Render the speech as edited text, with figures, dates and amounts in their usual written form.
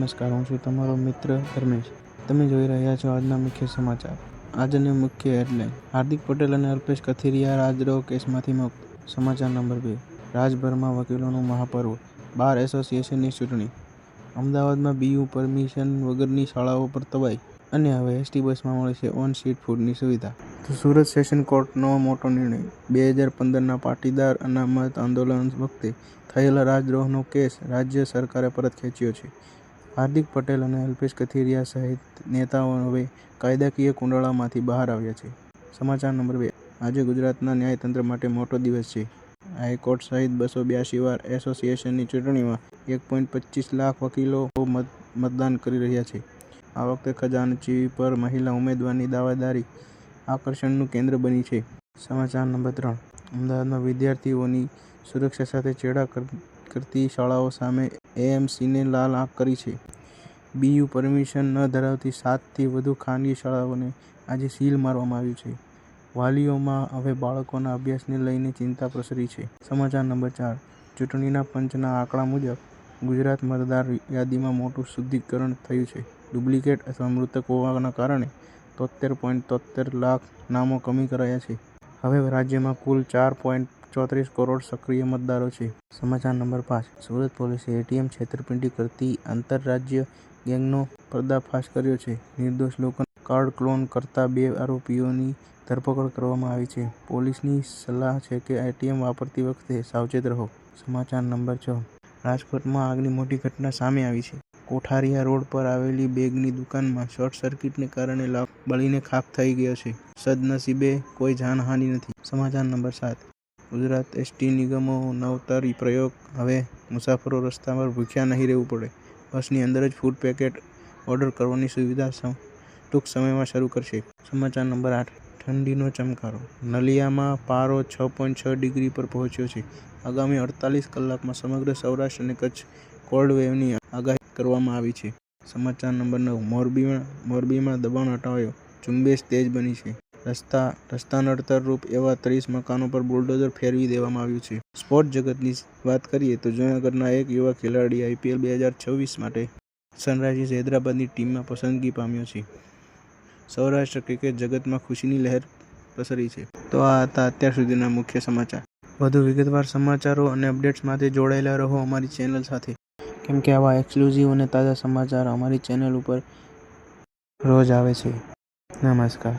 નમસ્કાર, હું છું તમારો મિત્ર ધર્મેશ. તમે જોઈ રહ્યા છો આજના મુખ્ય સમાચાર. આજની મુખ્ય હેડલાઇન: હાર્દિક પટેલ અને અલ્પેશ કથિરિયા રાજદ્રોહ કેસમાંથી મુક્ત. સમાચાર નંબર 2: રાજભરમાં વકીલોનું મહાપર્વ, બાર એસોસિએશનની ચૂંટણી. અમદાવાદમાં બીયુ પરમિશન વગરની શાળાઓ પર તબાહી, અને હવે એસટી બસમાં મળશે ઓન-સીટ ફૂડની સુવિધા. તો સુરત સેશન કોર્ટનો મોટો નિર્ણય: 2015ના પાટીદાર અનામત આંદોલન વખતે થયેલા રાજદ્રોહનો કેસ રાજ્ય સરકારે પરત ખેંચ્યો છે. હાર્દિક પટેલ અને અલ્પેશ કથિરિયા સહિત નેતાઓ હવે કાયદાકીય કુંડાળામાંથી બહાર આવ્યા છે. સમાચાર નંબર 2: આજે ગુજરાતના ન્યાયતંત્ર માટે મોટો દિવસ છે. હાઈકોર્ટ સહિત 282 બાર એસોસિએશનની ચૂંટણીમાં 1.25 લાખ વકીલો મતદાન કરી રહ્યા છે. આ વખતે ખજાનચી પર મહિલા ઉમેદવારની દાવેદારી આકર્ષણનું કેન્દ્ર બની છે. સમાચાર નંબર 3: અમદાવાદમાં વિદ્યાર્થીઓની સુરક્ષા સાથે ચેડા કરતી શાળાઓ સામે એએમસીને લાલ આંખ કરી છે. બીયુ પરમિશન ન ધરાવતી 7થી વધુ ખાનગી શાળાઓને આજે સીલ મારવામાં આવી છે. વાલીઓમાં હવે બાળકોના અભ્યાસને લઈને ચિંતા પ્રસરી છે. સમાચાર નંબર 4: ચૂંટણીના પંચના આંકડા મુજબ ગુજરાત મતદાર યાદીમાં મોટું શુદ્ધિકરણ થયું છે. ડુપ્લિકેટ અથવા મૃતક હોવાના કારણે 73.73 લાખ નામો કમી કરાયા છે. હવે રાજ્યમાં કુલ 4.34 કરોડ સક્રિય મતદારો છે. સમાચાર નંબર 5: સુરત પોલીસે એટીએમ છેતરપિંડી કરતી આંતરરાજ્ય ગેંગનો પર્દાફાશ કર્યો છે. નિર્દોષ લોકોના કાર્ડ ક્લોન કરતા 2 આરોપીઓની ધરપકડ કરવામાં આવી છે. પોલીસની સલાહ છે કે એટીએમ વાપરતી વખતે સાવચેત રહો. સમાચાર નંબર 6: રાજકોટમાં આગની મોટી ઘટના સામે આવી છે. કોઠારીયા રોડ પર આવેલી બેગની દુકાનમાં શોર્ટ સર્કિટને કારણે લાખો બળીને ખાખ થઈ ગયો છે. સદનસીબે કોઈ જાનહાનિ નથી. સમાચાર નંબર 7: ગુજરાત એસટી નિગમનો નવતર પ્રયોગ: હવે મુસાફરો રસ્તા પર ભૂખ્યા નહીં રહેવું પડે. બસની અંદર જ ફૂડ પેકેટ ઓર્ડર કરવાની સુવિધા ટૂંક સમયમાં શરૂ કરશે. સમાચાર નંબર 8: ઠંડીનો ચમકારો: નલિયામાં પારો 6.6 ડિગ્રી પર પહોંચ્યો છે. આગામી 48 કલાકમાં સમગ્ર સૌરાષ્ટ્ર અને કચ્છ કોલ્ડ વેવની આગાહી કરવામાં આવી છે. સમાચાર નંબર 9: મોરબીમાં દબાણ હટાવો ઝુંબેશ તેજ બની છે. રસ્તા નડતરરૂપ એવા 30 મકાનો પર બુલડોઝર ફેરવી દેવામાં આવ્યું છે. સ્પોર્ટ જગતની વાત કરીએ તો જૂનાગઢના એક યુવા ખેલાડી આઈપીએલ 2026 માટે સનરાઇઝર્સ હૈદરાબાદની ટીમમાં પસંદગી પામ્યો છે. સૌરાષ્ટ્ર ક્રિકેટ જગતમાં ખુશીની લહેર પ્રસરી છે. તો આ હતા અત્યાર સુધીના મુખ્ય સમાચાર. વધુ વિગતવાર સમાચારો અને અપડેટ્સ માટે જોડાયેલા રહો અમારી ચેનલ સાથે, કેમ કે આવા એક્સક્લુઝિવ અને તાજા સમાચાર અમારી ચેનલ ઉપર રોજ આવે છે. નમસ્કાર.